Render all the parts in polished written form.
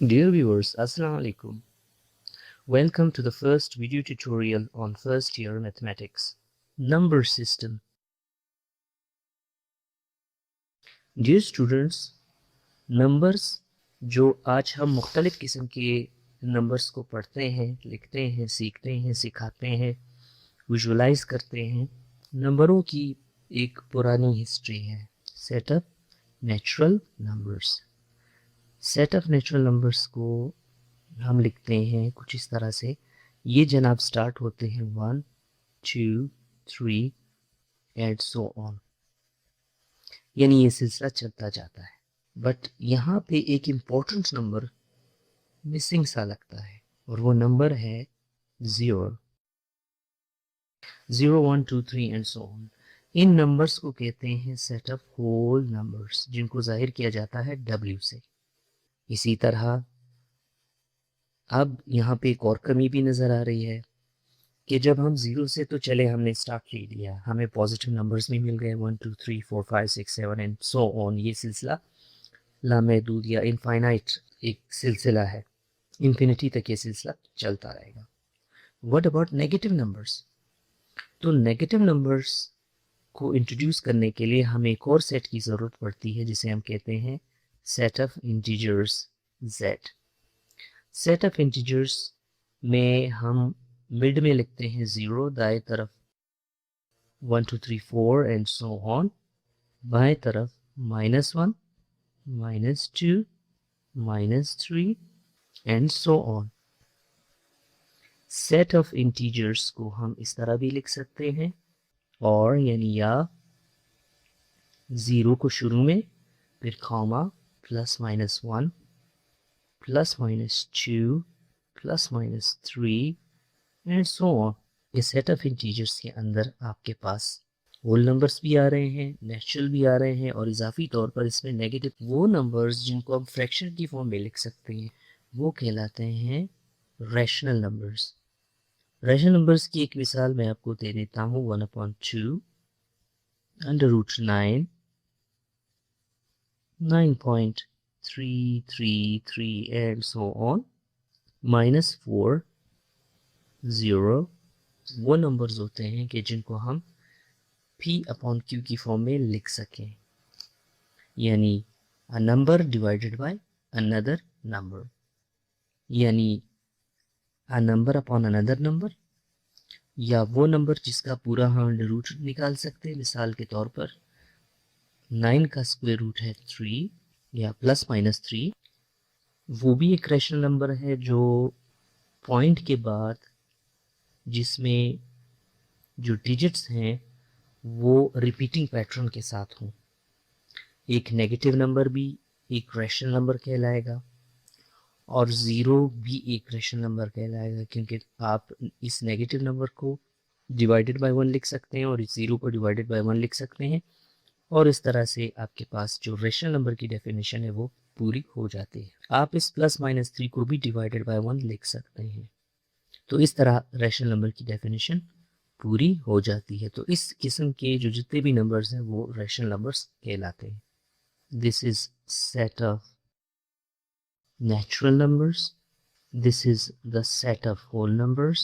Dear viewers, Assalamu alaikum. Welcome to the first video tutorial on first year mathematics. Number system. Dear students, numbers जो आज हम मुख्तलिफ किस्म के numbers को पढ़ते हैं, लिखते हैं, सीखते हैं, सिखाते हैं, विजुलाइज करते हैं, नंबरों की एक पुरानी हिस्ट्री है. Set of natural numbers. Set of natural numbers को हम लिखते हैं कुछ इस तरह से. ये जनाब स्टार्ट होते हैं 1, 2, 3 एंड सो ऑन, यानी ये सिलसिला चलता जाता है. बट यहाँ पे एक इम्पोर्टेंट नंबर मिसिंग सा लगता है और वो नंबर है 0, 0, 1, 2, 3 and so on. In numbers को कहते हैं सेट ऑफ होल नंबर्स, जिनको जाहिर किया जाता है W से. इसी तरह अब यहाँ पे एक और कमी भी नज़र आ रही है कि जब हम 0 से तो चले हमने स्टार्ट ले लिया, हमें पॉजिटिव नंबर्स भी मिल गए 1, 2, 3, 4, 5, 6, 7 एंड सो ऑन. ये सिलसिला लामहदूद या इनफाइनाइट एक सिलसिला है, इन्फिनिटी तक ये सिलसिला चलता रहेगा. What about negative numbers? तो नेगेटिव नंबर्स को इंट्रोड्यूस करने के लिए हमें एक और सेट की ज़रूरत पड़ती है जिसे हम कहते हैं set of integers Z. Set of integers में हम मिड में लिखते हैं 0, दाएं तरफ 1, 2, 3, 4 एंड सो ऑन, बाएं तरफ -1, -2, -3 and so on. Set of integers को हम इस तरह भी लिख सकते हैं, और यानी या 0 को शुरू में, फिर कॉमा, +-1, +-2, +-3 एंड सो ऑन. इस सेट ऑफ इंटीजर्स के अंदर आपके पास होल नंबर्स भी आ रहे हैं, नेचुरल भी आ रहे हैं, और इजाफी तौर पर इसमें नेगेटिव. वो नंबर्स जिनको हम फ्रैक्शन की फॉर्म में लिख सकते हैं वो कहलाते हैं रैशनल नंबर्स. रैशनल नंबर्स की एक मिसाल मैं आपको दे देता हूँ. 1/2, √9, 9.333 एंड सो ऑन, -4, 0. वो नंबर्स होते हैं कि जिनको हम P/Q की फॉर्म में लिख सकें, यानी a number divided by another number, यानी a number upon another number, या वो नंबर जिसका पूरा हम रूट निकाल सकते हैं. मिसाल के तौर पर 9 का स्क्वायर रूट है 3 या +-3. वो भी एक रैशनल नंबर है जो पॉइंट के बाद जिसमें जो डिजिट्स हैं वो रिपीटिंग पैटर्न के साथ हों. एक नेगेटिव नंबर भी एक रैशनल नंबर कहलाएगा, और 0 भी एक रैशनल नंबर कहलाएगा, क्योंकि आप इस नेगेटिव नंबर को डिवाइडेड बाय 1 लिख सकते हैं और इस 0 को डिवाइडेड बाय 1 लिख सकते हैं, और इस तरह से आपके पास जो रैशनल नंबर की डेफिनेशन है वो पूरी हो जाती है. आप इस +-3 को भी डिवाइडेड बाय 1 लिख सकते हैं. तो इस तरह रैशनल नंबर की डेफिनेशन पूरी हो जाती है. तो इस किस्म के जो जितने भी नंबर्स हैं वो रैशनल नंबर्स कहलाते हैं. This is set of natural numbers. This is the set of whole numbers.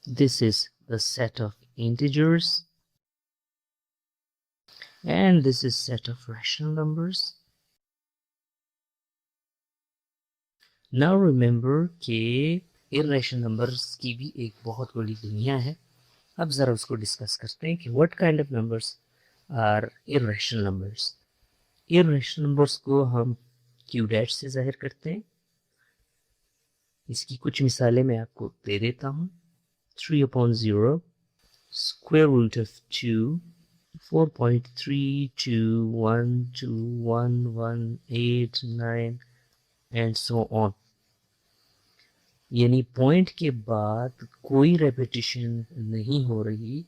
This is the set of integers. And this is set of rational numbers. Now remember कि irrational numbers की भी एक बहुत बड़ी दुनिया है. अब ज़रा उसको डिस्कस करते हैं कि what kind of numbers are irrational numbers. irrational numbers को हम Q डैश से जाहिर करते हैं. इसकी कुछ मिसालें मैं आपको दे देता हूँ. 3/0, square root of 2, 4.32121189 and so on. यानी पॉइंट के बाद कोई रेपिटेशन नहीं हो रही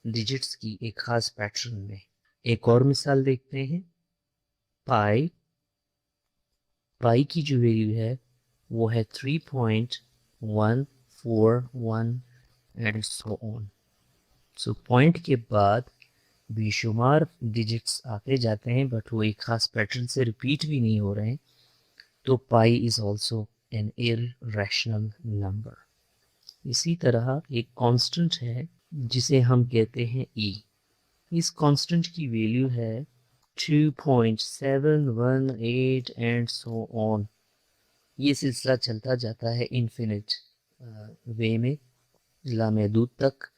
डिजिट्स की एक खास पैटर्न में. एक और मिसाल देखते हैं. पाई की जो वैल्यू है वो है 3.141 and so on. So point के बाद बेशुमार डिजिट्स आते जाते हैं बट वो एक ख़ास पैटर्न से रिपीट भी नहीं हो रहे हैं, तो pi is also an irrational number. इसी तरह एक कांस्टेंट है जिसे हम कहते हैं ई। इस कांस्टेंट की वैल्यू है 2.718 एंड सो ऑन। ये सिलसिला चलता जाता है इन्फिनिट वे में, लामहदूद तक।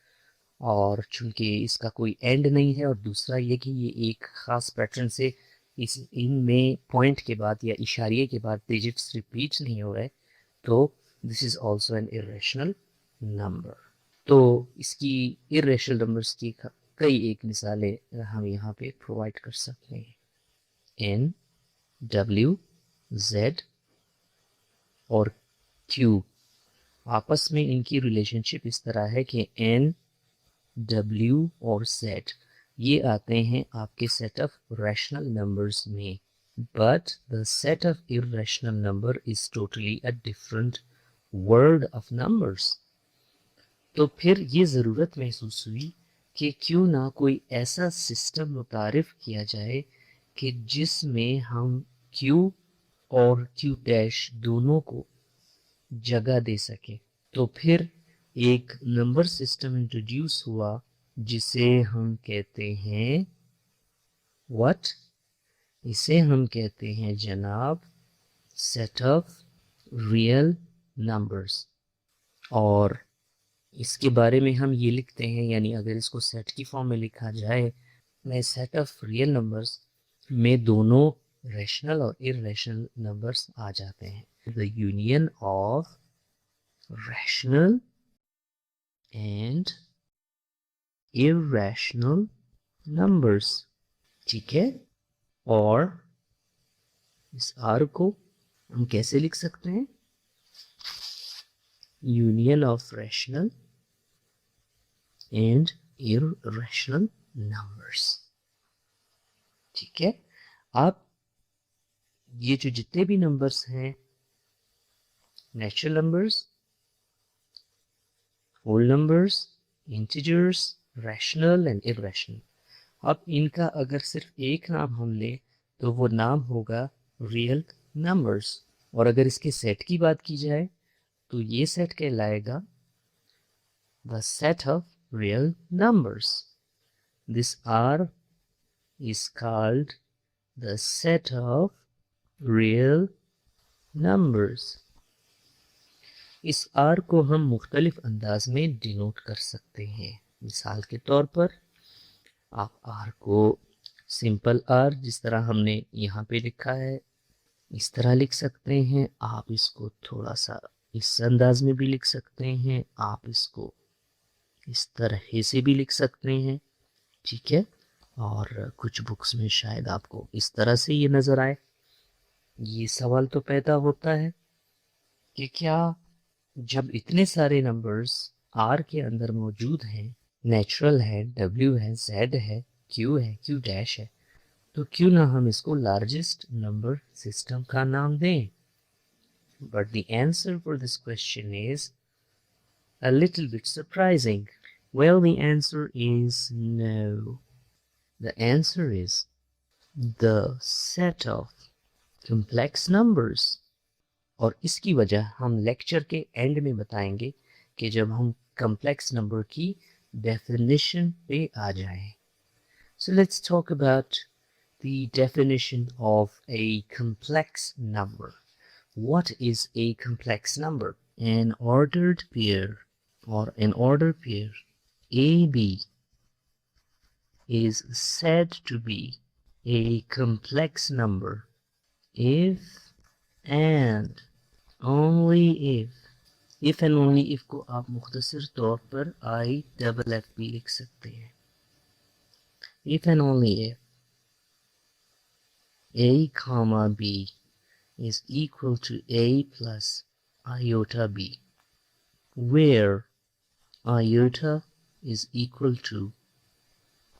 और चूंकि इसका कोई एंड नहीं है, और दूसरा ये कि ये एक ख़ास पैटर्न से इनमें पॉइंट के बाद या इशारे के बाद डिजिट्स रिपीट नहीं हो रहे, तो this is also an irrational number. तो इसकी इरेशनल नंबर्स की कई एक मिसालें हम यहाँ पे प्रोवाइड कर सकते हैं। एन, डब्ल्यू, जेड और क्यू, आपस में इनकी रिलेशनशिप इस तरह है कि एन, डब्ल्यू और जेड ये आते हैं आपके सेट ऑफ रैशनल नंबर्स में, but the set of irrational number is totally a different world of numbers. तो फिर ये ज़रूरत महसूस हुई कि क्यों ना कोई ऐसा सिस्टम मुतारिफ किया जाए कि जिसमें हम Q और Q डैश दोनों को जगह दे सके। तो फिर एक नंबर सिस्टम इंट्रोड्यूस हुआ जिसे हम कहते हैं व्हाट? इसे हम कहते हैं जनाब सेट ऑफ रियल नंबर्स। और इसके बारे में हम ये लिखते हैं, यानी अगर इसको सेट की फॉर्म में लिखा जाए, मैं सेट ऑफ रियल नंबर्स में दोनों रैशनल और इररेशनल नंबर्स आ जाते हैं। The union of rational and irrational numbers, ठीक है। और इस आर को हम कैसे लिख सकते हैं? Union of rational and irrational numbers, ठीक है। आप ये जो जितने भी नंबर्स हैं, natural numbers, whole numbers, integers, rational and irrational, अब इनका अगर सिर्फ एक नाम हम लें तो वो नाम होगा रियल नंबर्स। और अगर इसके सेट की बात की जाए तो ये सेट कहलाएगा the set of real numbers. This R is called the set of real numbers. इस आर को हम मुख्तलिफ अंदाज में डिनोट कर सकते हैं। मिसाल के तौर पर आप आर को सिंपल आर, जिस तरह हमने यहाँ पे लिखा है, इस तरह लिख सकते हैं। आप इसको थोड़ा सा इस अंदाज में भी लिख सकते हैं, आप इसको इस तरह से भी लिख सकते हैं, ठीक है। और कुछ बुक्स में शायद आपको इस तरह से ये नज़र आए। ये सवाल तो पैदा होता है कि क्या जब इतने सारे नंबर्स आर के अंदर मौजूद हैं, नेचुरल है, डब्ल्यू है, जेड है, क्यू डैश है, तो क्यों ना हम इसको लार्जेस्ट नंबर सिस्टम का नाम दें? But the answer for this question is a little bit surprising. Well, the answer is no. The answer is the set of complex numbers. और इसकी वजह हम लेक्चर के एंड में बताएंगे कि जब हम कम्प्लेक्स नंबर की डेफिनेशन पे आ जाएं। So let's talk about the definition of a complex number. What is a complex number? An ordered pair AB is said to be a complex number if and only if and only if को आप मुख्तसर तौर पर IFF भी लिख सकते हैं। If and only if A comma B is equal to A plus iota B, where iota is equal to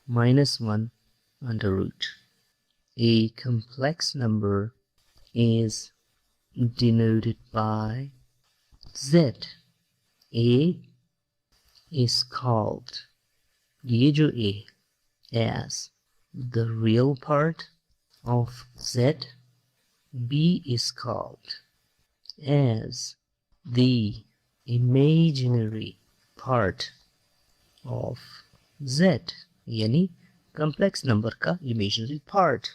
-1 under root. A complex number is denoted by Z. A is called, ये जो A as the real part of z, b is called as the imaginary part of z, यानी complex number का imaginary part.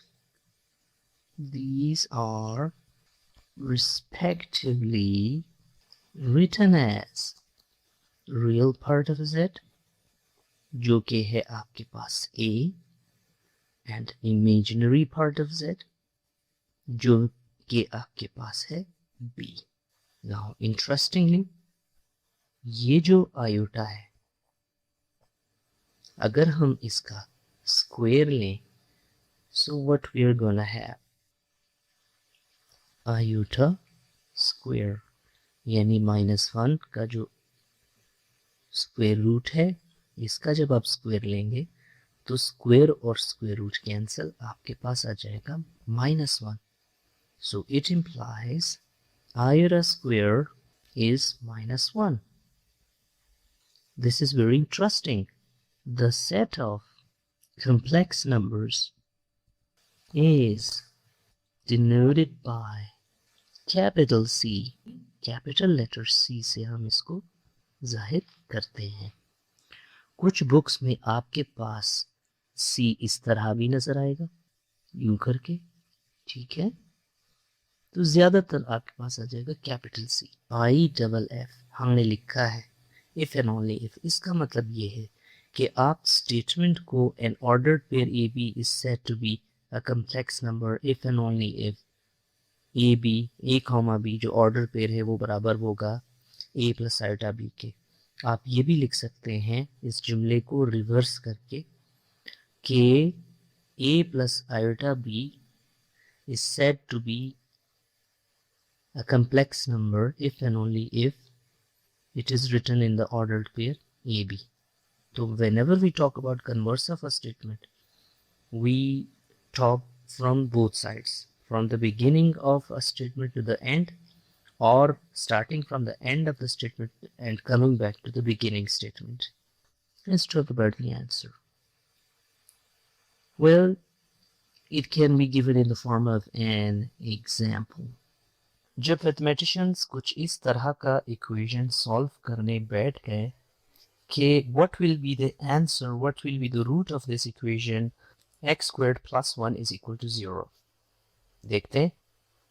These are respectively written as real part of z, जो कि है आपके पास a, and imaginary part of z, जो कि आपके पास है b. Now interestingly, ये जो आयोटा है, अगर हम इसका स्क्वायर लें, so what we are gonna have, iota square, यानी -1 का जो स्क्वायर रूट है, इसका जब आप स्क्वायर लेंगे तो स्क्वायर और स्क्वायर रूट कैंसिल, आपके पास आ जाएगा -1. So it implies iota square is -1. This is very interesting. The set of complex numbers is denoted by capital C. Capital letter C से हम इसको जाहिर करते हैं. कुछ बुक्स में आपके पास C इस तरह भी नजर आएगा, यूं करके, ठीक है. तो ज्यादातर आपके पास आ जाएगा कैपिटल C. IFF हमने लिखा है इफ एंड ओनली इफ. इसका मतलब ये है कि आप स्टेटमेंट को an ordered pair AB is said to be a complex number if and only if AB A, जो ऑर्डर पेयर है वो बराबर होगा A प्लस आयोटा B के. आप ये भी लिख सकते हैं इस जुमले को रिवर्स करके कि A plus iota B is said to be a complex number if and only if it is written in the ordered pair AB. So whenever we talk about converse of a statement, we talk from both sides, from the beginning of a statement to the end, or starting from the end of the statement and coming back to the beginning statement. Let's talk about the answer. Well, it can be given in the form of an example. जब mathematicians कुछ इस तरह का equation solve करने बैठ गए कि what will be the answer, what will be the root of this equation, x squared plus 1 is equal to 0. देखते हैं,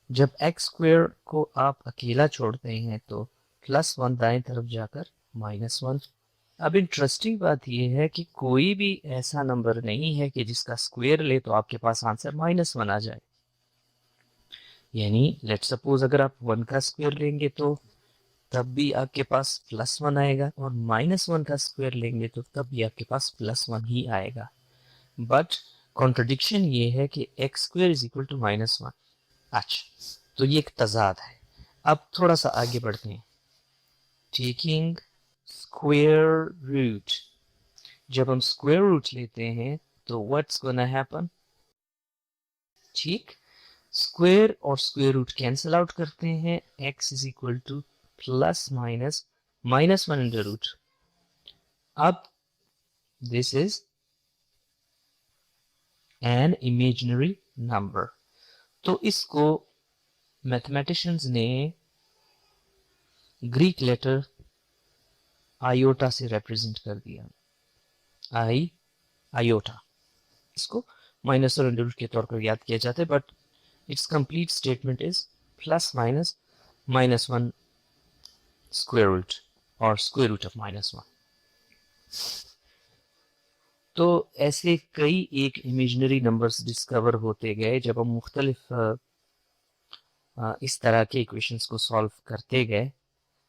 जब x squared को आप अकेला छोड़ते हैं तो +1 दाएं तरफ जाकर -1. अब इंटरेस्टिंग बात यह है कि कोई भी ऐसा नंबर नहीं है कि जिसका स्क्वायर ले तो आपके पास आंसर -1 आ जाए. यानी लेट सपोज अगर आप 1 का स्क्वायर लेंगे तो तब भी आपके पास +1 आएगा, और -1 का स्क्वायर लेंगे तो तब भी आपके पास +1 ही आएगा. बट कॉन्ट्रडिक्शन ये है कि x square is equal to -1. अच्छा, तो ये एक तजाद है. अब थोड़ा सा आगे बढ़ते हैं. टेकिंग स्क्वायर रूट, जब हम स्क्वायर रूट लेते हैं तो व्हाट्स गोना हैपन, ठीक, स्क्वायर और स्क्वायर रूट कैंसिल आउट करते हैं. x is equal to plus minus -1 under root. अब this is an imaginary number, तो इसको मैथमेटिशियंस ने ग्रीक लेटर आयोटा से रिप्रेजेंट कर दिया. आयोटा, इसको माइनस और अंडर रूट के तौर पर याद किया जाता है, but its complete statement is plus minus -1 square root or square root of -1. तो ऐसे कई एक इमेजिनरी नंबर्स डिस्कवर होते गए जब हम मुख्तलिफ इस तरह के इक्वेशंस को सॉल्व करते गए.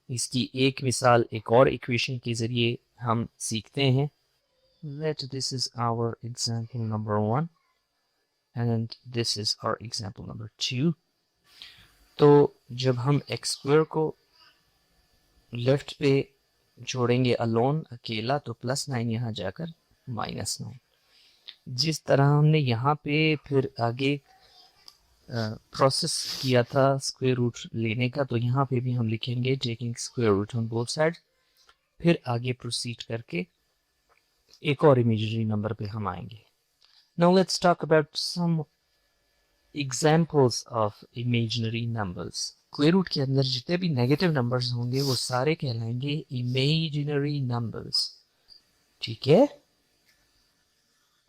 इसकी एक मिसाल एक और इक्वेशन के ज़रिए हम सीखते हैं. Let this is our example number 1. And this is our example number 2. तो जब हम x स्क्वायर को लेफ्ट पे जोड़ेंगे अलोन, अकेला, तो +9 यहाँ जाकर -9. जिस तरह हमने यहाँ पे फिर आगे प्रोसेस किया था स्क्वायर रूट लेने का, तो यहाँ पे भी हम लिखेंगे taking square root on both side. फिर आगे प्रोसीड करके एक और इमेजिनरी नंबर पे हम आएंगे. Now let's talk about some examples of imaginary numbers. Square root के अंदर जितने भी नेगेटिव नंबर्स होंगे वो सारे कहलाएंगे इमेजिनरी नंबर्स. ठीक है?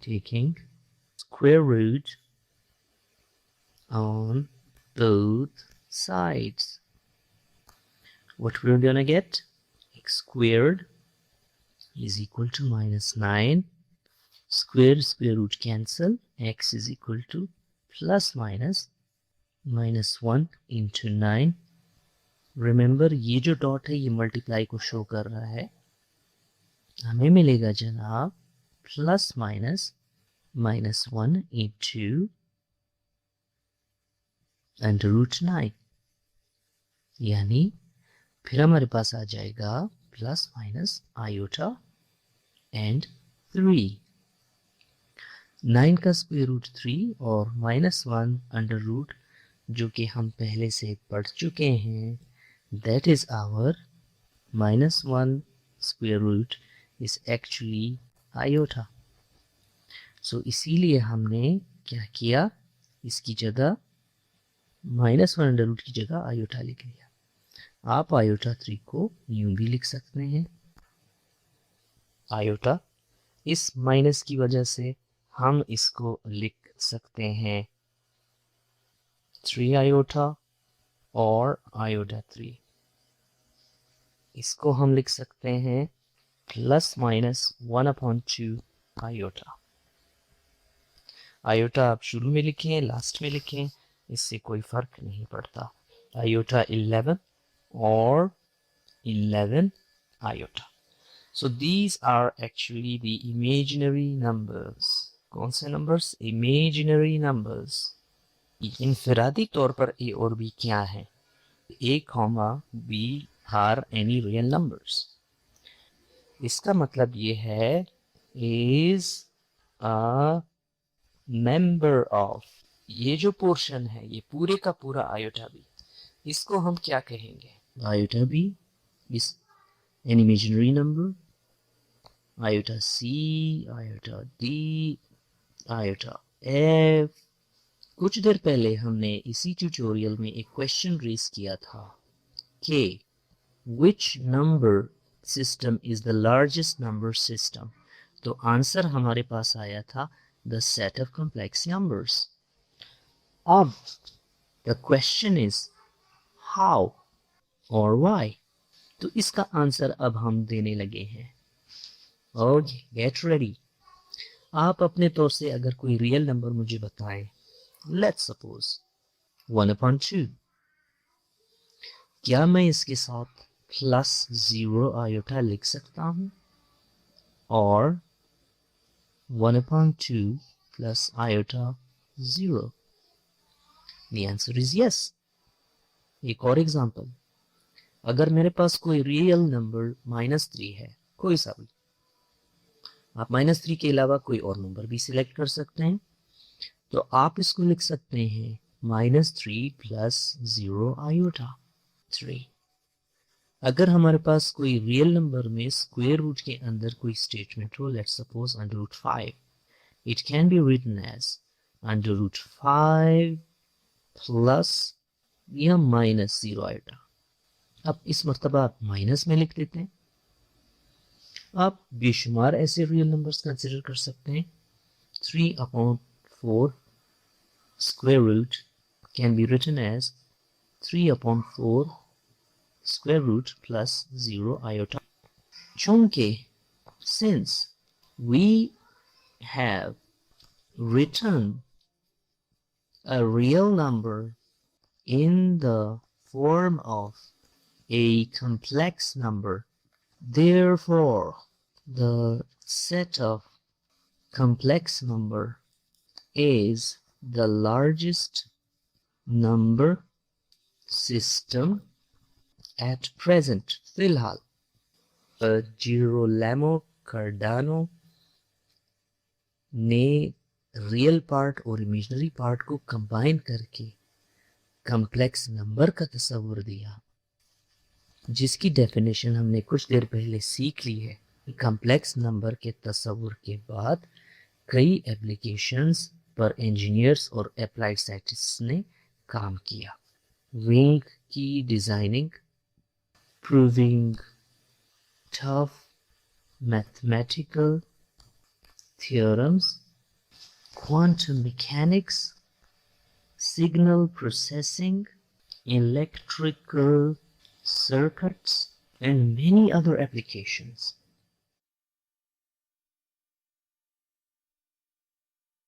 Taking square root on both sides. What we're gonna get? X squared is equal to -9. Square root cancel. X is equal to plus minus -1 into 9. Remember ये जो डॉट है ये मल्टीप्लाई को शो कर रहा है. हमें मिलेगा जनाब प्लस माइनस -1 into √9, यानी फिर हमारे पास आ जाएगा प्लस माइनस आयोटा एंड 3. 9 का स्क्वायर रूट 3 और -1 अंडर रूट जो कि हम पहले से पढ़ चुके हैं, that is our -1 square root is actually iota. So इसीलिए हमने क्या किया, इसकी जगह -1 अंडर रूट की जगह आयोटा लिख लिया. आप आयोटा 3 को यूं भी लिख सकते हैं. आयोटा इस माइनस की वजह से हम इसको लिख सकते हैं 3 आयोटा और आयोटा 3. इसको हम लिख सकते हैं प्लस माइनस 1/2 आयोटा. आयोटा आप शुरू में लिखें, लास्ट में लिखें, इससे कोई फर्क नहीं पड़ता. आयोटा 11 और 11 iota. So these are actually the imaginary numbers. कौन से numbers? Imaginary numbers. इनफिरादी तौर पर a और b क्या है? a, b are any real numbers. इसका मतलब ये है is a member of. ये जो पोर्शन है ये पूरे का पूरा आयोटा b, इसको हम क्या कहेंगे? Iota b is an imaginary number. Iota c, iota d, iota f. कुछ देर पहले हमने इसी ट्यूटोरियल में एक क्वेश्चन रेज किया था कि which number system is the largest number system. तो आंसर हमारे पास आया था the set of complex numbers. अब the question is how और why. तो इसका आंसर अब हम देने लगे हैं. Okay, get ready. आप अपने तौर से अगर कोई रियल नंबर मुझे बताएं, लेट्स सपोज 1/2, क्या मैं इसके साथ +0 आयोटा लिख सकता हूं? और 1/2 plus iota 0? The answer is yes. एक और एग्जांपल, अगर मेरे पास कोई रियल नंबर -3 है, कोई सा भी, आप -3 के अलावा कोई और नंबर भी सिलेक्ट कर सकते हैं, तो आप इसको लिख सकते हैं -3 + 0 आयोटा 3. अगर हमारे पास कोई रियल नंबर में स्क्वायर रूट के अंदर कोई स्टेटमेंट हो, let's suppose √5, it can be written as √5 plus या -0 आयोटा. अब इस मर्तबा आप माइनस में लिख देते हैं. आप बेशुमार ऐसे रियल नंबर्स कंसिडर कर सकते हैं. 3/4 square root can be written as 3/4 square root plus 0 iota. चूंकि since we have written a real number in the form of a complex number, therefore the set of complex number is the largest number system at present. फिलहाल जिरोलामो Cardano ने real part और imaginary part को combine करके complex number का तस्वुर दिया, जिसकी definition हमने कुछ देर पहले सीख ली है. कम्प्लेक्स नंबर के तस्वुर के बाद कई एप्लीकेशंस पर इंजीनियर्स और अप्लाइड साइंटिस्ट्स ने काम किया। विंग की designing, proving tough mathematical theorems, quantum mechanics, signal processing, electrical circuits, and many other applications.